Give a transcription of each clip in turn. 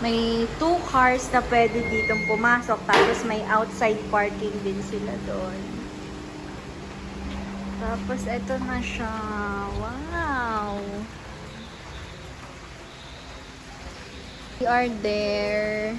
May 2 cars na pwede ditong pumasok. Tapos may outside parking din sila doon. Tapos ito na siya. Wow! We are there.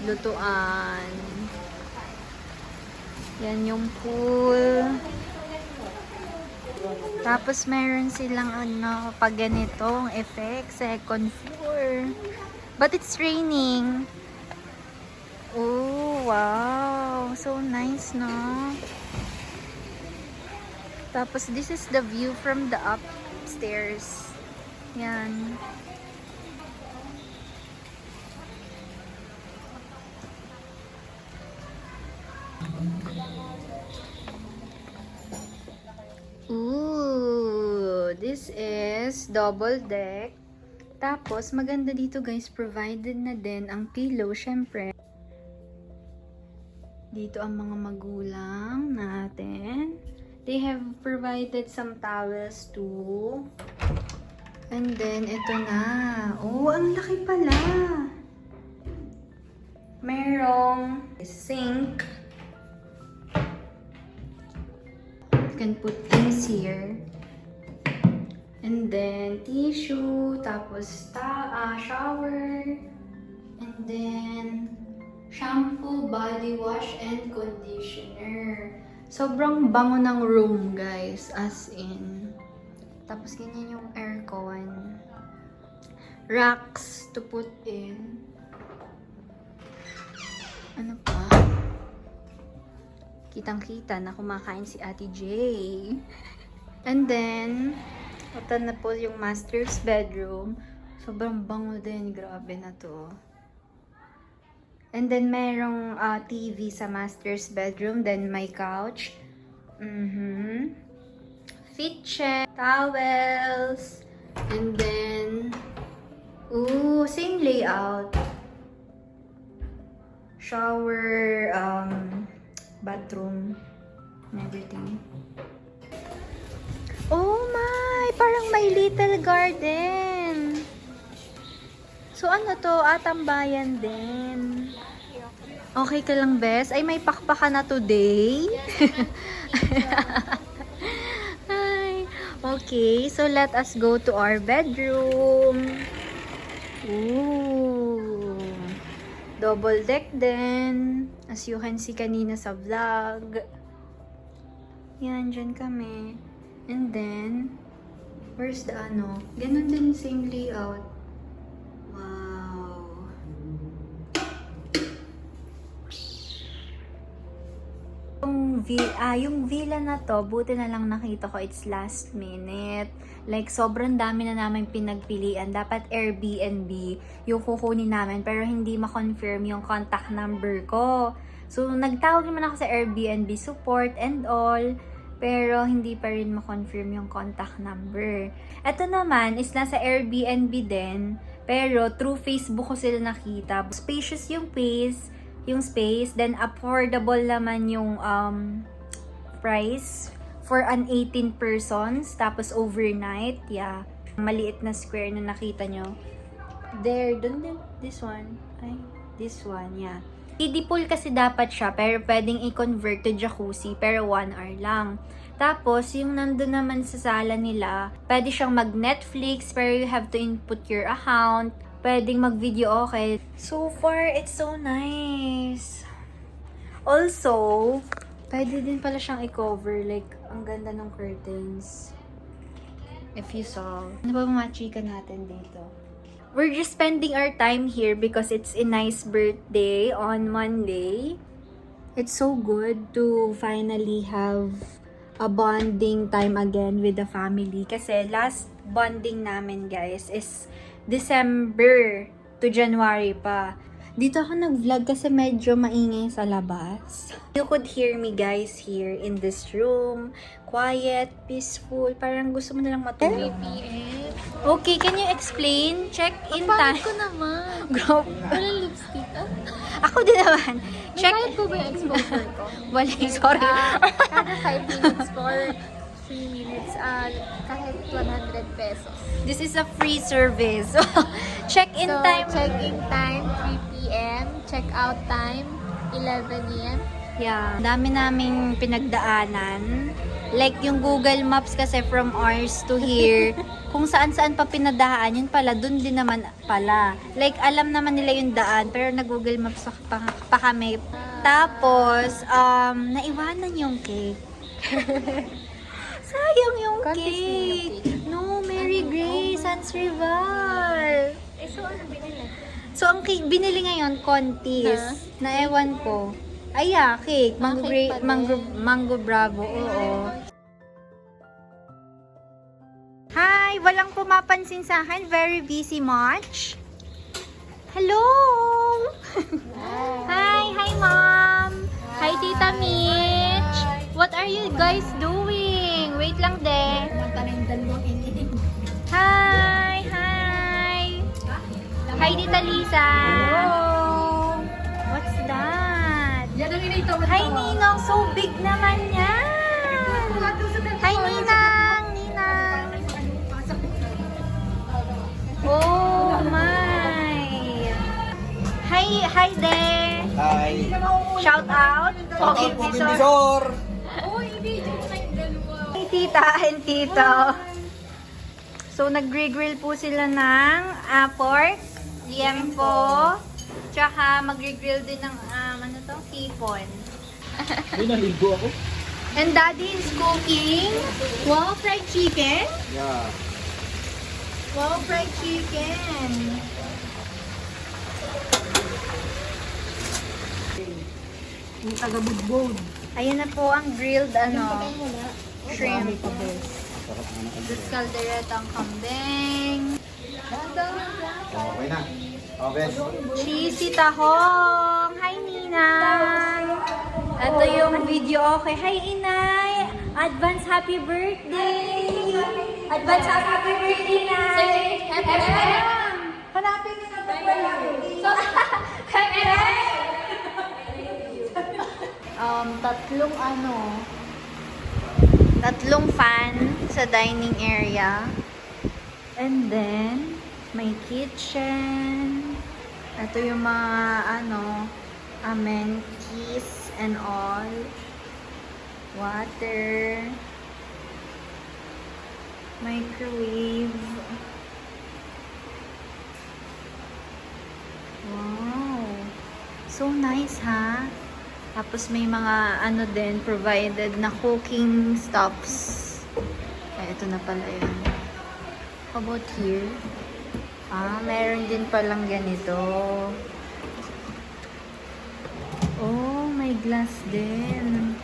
Lutuan. Yan yung pool. Tapos meron silang pag ganitong effect, second floor. But it's raining. Oh, wow. So nice, no? Tapos this is the view from the upstairs. Yan. Ooh, this is double deck. Tapos, maganda dito guys, provided na din ang pillow, syempre. Dito ang mga magulang natin. They have provided some towels too. And then, ito na. Oh, ang laki pala. Merong sink. Can put things here. And then tissue, tapos shower, and then shampoo, body wash, and conditioner. Sobrang bango ng room, guys, as in. Tapos ganyan yung aircon. Racks to put in. Ano pa? Kitang-kita na kumakain si Ate J. And then, ito na po yung master's bedroom. Sobrang bango din. Grabe na to. And then, merong TV sa master's bedroom. Then, my couch. Feet check. Towels. And then, ooh, same layout. Shower, bathroom, and everything. Oh my! Parang may little garden. So ano to? Tambayan din. Okay ka lang, Bes? Ay, may pakpa ka na today? Ay, okay, so let us go to our bedroom. Ooh. Double deck din. As you can see kanina sa vlog. Yan, dyan kami. And then, where's the Ganun din same layout. Wow. Yung villa na to, buti na lang nakita ko, it's last minute. Like, sobrang dami na namin pinagpilian. Dapat Airbnb yung kukunin namin, pero hindi ma-confirm yung contact number ko. So, nagtawag naman ako sa Airbnb support and all, pero hindi pa rin ma-confirm yung contact number. Ito naman is nasa Airbnb din, pero through Facebook ko sila nakita. Spacious yung space, then affordable naman yung price for an 18 persons, tapos overnight, yeah. Maliit na square na nakita nyo. There, dun din, this one, yeah. Kiddie pool kasi dapat siya, pero pwedeng i-convert to jacuzzi, pero 1 hour lang. Tapos, yung nandun naman sa sala nila, pwede siyang mag-Netflix, pero you have to input your account. Pwedeng mag-video, okay. So far, it's so nice. Also, pwede din pala siyang i-cover. Like, ang ganda ng curtains. If you saw. Ano ba mga chika natin dito? We're just spending our time here because it's a nice birthday on Monday. It's so good to finally have a bonding time again with the family. Kasi last bonding namin, guys, is December to January pa. Dito ako nag-vlog kasi medyo maingay sa labas. You could hear me, guys, here in this room. Quiet, peaceful. Parang gusto mo na lang matulog. Okay, can you explain? Check in time. Ko naman. Group. Walang lipstick. Ako din naman. Check. Check ko ba yung exposure ko? Wala, sorry. Kada 5 minutes for 3 minutes, kahit 100 pesos. This is a free service. Check-in So, time. check-in time, 3 p.m. Check-out time, 11 a.m. Yeah. Dami naming pinagdaanan. Like yung Google Maps kasi from ours to here, kung saan-saan pa pinadaan, yun pala, dun din naman pala. Like, alam naman nila yung daan, pero nag-Google Maps pa kami. Tapos, naiwanan yung cake. Sayang yung Contest cake. din yung No, Mary Grace, Sans Rival. So, ano binili? So, ang cake binili ngayon, Contis. Na ewan ko. Ay, cake. Mango, Cake pa din. mango Bravo. Oo. Hi! Walang pumapansin sa akin. Very busy much. Hello! Hi! Hi, Mom! Hi, Tita Mitch! What are you guys doing? Wait lang, de. Hi! Hi! Hi, Tita Lisa! What's that? Hi, Ninong! So big naman yan! Hi, Ninang! Ninang! Oh, my! Hi, De! Hi! Shout out! Pogi Visor! Hi, Tita and Tito! So, nag-grill po sila ng pork, liempo, tsaka mag-grill din ng, ano to, hipon. Uy, naligo ako. And Daddy is cooking. Wow, fried chicken? Yeah. Wow, fried chicken. Yung taga-budbod. Ayan na po ang grilled, shrimp. This calderetang kambing. Okay na. Okay. Cheesy tahong. Hi, Ninang. Ito yung video. Okay. Hi, Inay. Advance happy birthday. Advance happy birthday, Inay. Happy birthday. Hanapin niyo na ito pala. Happy birthday. Tatlong fan sa dining area. And then, may kitchen. Ito yung mga, amenities and all. Water. Microwave. Wow. So nice, ha? Tapos may mga, din, provided na cooking stuffs. Ay, ito na pala yun. How about here? Meron din palang ganito. Oh, may glass din.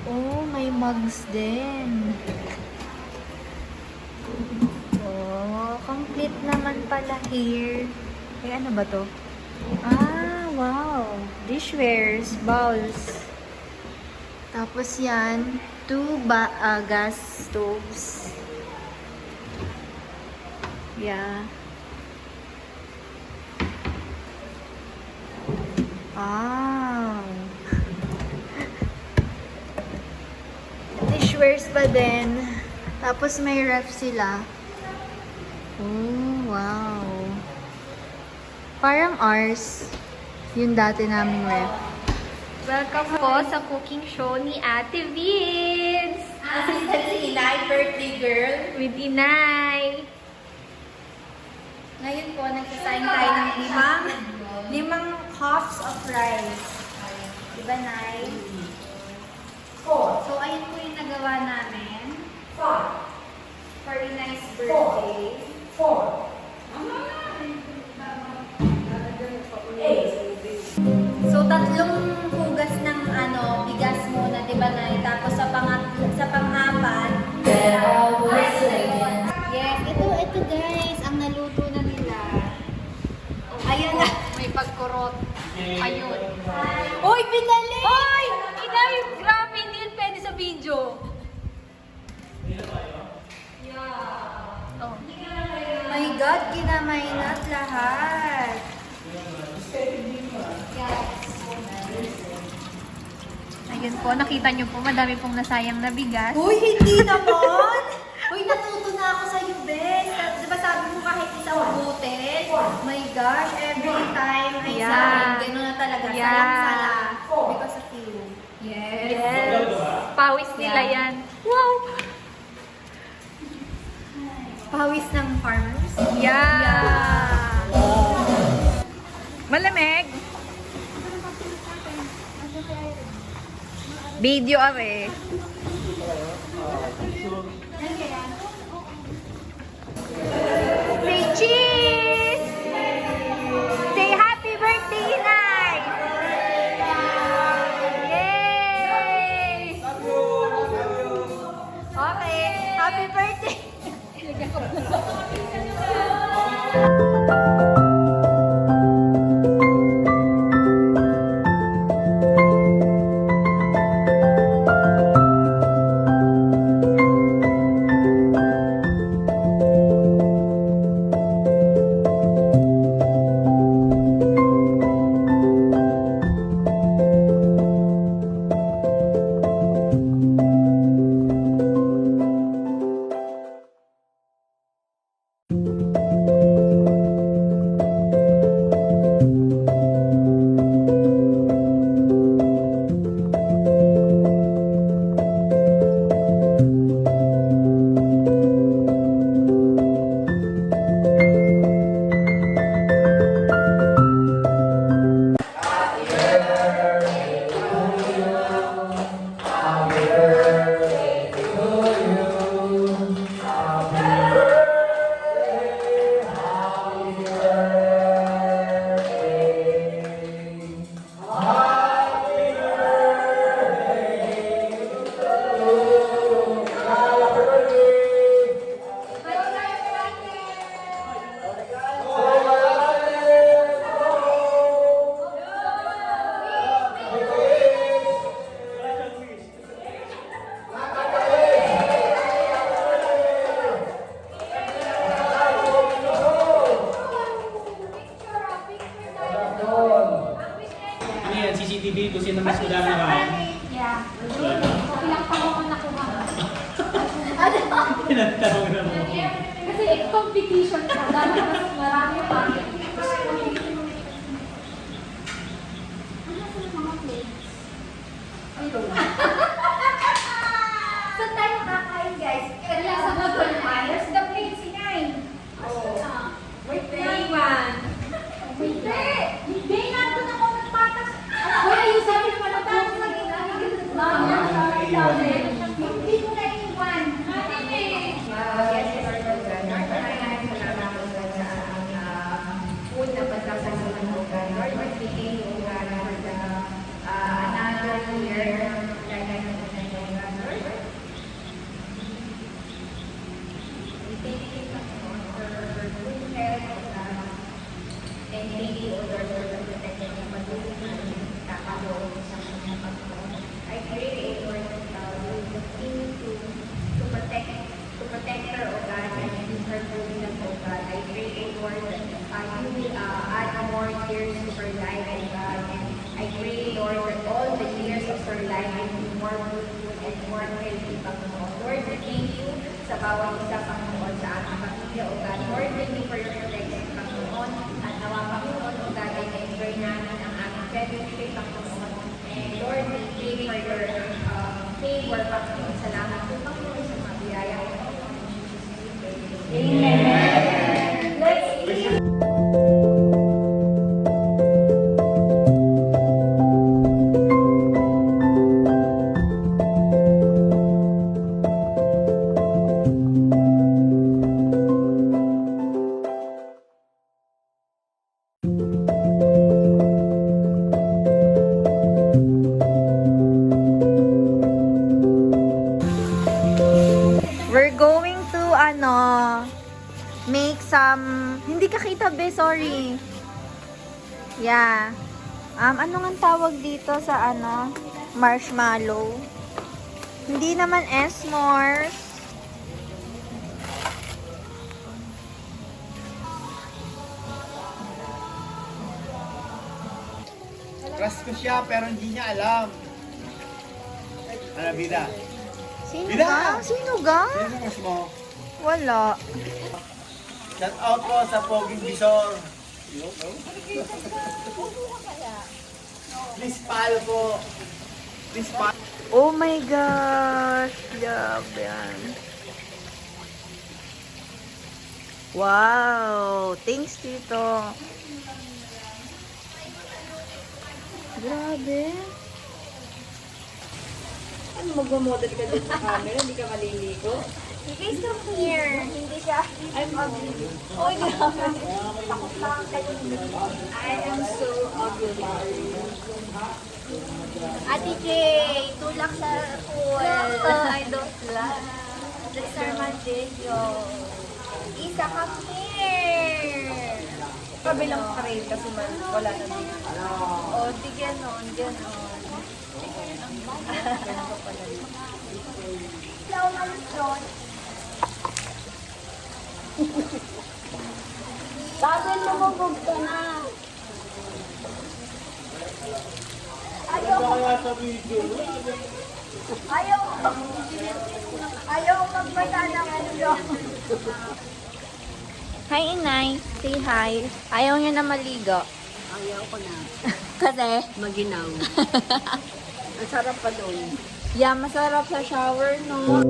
Oh, may mugs din. Oh, complete naman pala here. Ay, ano ba to? Wow. Dishwares, bowls. Tapos yan, 2 gas stoves. Yeah. Wow. Dishwares pa din. Tapos may ref sila. Oh, wow. Parang ours. Yung dati naming ref. Welcome po sa cooking show ni Ate Vince. Assistant si Inay, birthday girl. With Inay. Ngayon po, nagsasaing tayo ng limang cups of rice. Diba, Nay? So, ayun po yung nagawa namin. For Inay's birthday. So, 3 hugas ng bigas muna, diba, Nay? Tapos sa pang-apat, yes, ito guys, ang naluto na nila. Ayan na. May pagkurot. Ayun. Uy, pinali! Hoy! Inay! Grabe, hindi yun pwede sa video. Oh. My God, kinamay na't lahat. My Yun po, nakita niyo po, madami pong nasayang na bigas. Uy, hindi naman! Uy, natuto na ako sa'yo, Bes. Di ba sabi mo kahit isa ubutin? My gosh, every time I Yeah. said, gano'n na talaga. Yeah. Salang-sala. Because of you. Yes. Pawis nila Yeah. yan. Wow! Pawis ng farmers. Yeah! Malamig. Video are. Say cheese! Say happy birthday, Inay! Yay! Okay, happy birthday! Ano yan, CCTV kung sino mas madami na kain? Yeah. Ilang pangunan nakuha. Pinagtanong na mo. Kasi competition ka. Dapat mas marami pa. Saan tayo kakain, guys? Kaya sa Bogol Fires, the plate si Nine. Wait, Naiwan. Hindi natin ako nagpatas. Uy, ayun sabi mo na tayo sa gitna. Hindi ko na iwan. Food na pagkakasalan mo ka. Lord, magbigay mo ka another year. Lord, we thank you for good health. And thank you, O Lord, for the protection ng patuloy namin kakaloon sa kanyang Panginoon. I pray, Lord, that you will continue to protect her, O God, and in her holiness, O God. I pray, O Lord, that you will add more years to her life, O God. And I pray, Lord, that all the years of her life will be more beautiful and more healthy, Panginoon. Lord, we thank you sa bawat isa, Panginoon, sa ating pamilya, O God. Lord, thank you for your protection, Panginoon. At nawa, Panginoon, O God, ay na-enjoy namin ang aming fellowship, Panginoon. And Lord, we pray for your favor, Panginoon. Salamat po, Panginoon, sa mga biyaya ko. Amen. Let's eat. We're going to, make some, hindi ka kita, be, sorry. Yeah. Ano nga tawag dito sa, marshmallow? Hindi naman s'mores. Trust ko siya pero hindi niya alam. Ano, bida? Sino Bida! ga? Sino ga? Sino mas mo? Wala. Shout out po sa Poging Bisor. Please follow po. Please follow. Oh my gosh. Love yan. Wow. Thanks, Tito. Grabe. Ano magmamodel ka dito sa camera? Hindi ka maliligo? You guys come here. Hindi siya. I'm ugly. Oh, grabe. I am so ugly. Ate J, tulak sa pool. No, I don't like. That's our video. Isa, come here. Kabilang frame kasi wala na dito. Oh, di ganon, ganon. Ikaw malis doon. Bakit lumubog ka na? Ayaw magbasa ng ano. Hi, Inay. Say hi. Ayaw niyo na maligo. Ayaw ko na. Kasi, Maginaw. Ang sarap pa doon. yeah, masarap sa shower, no?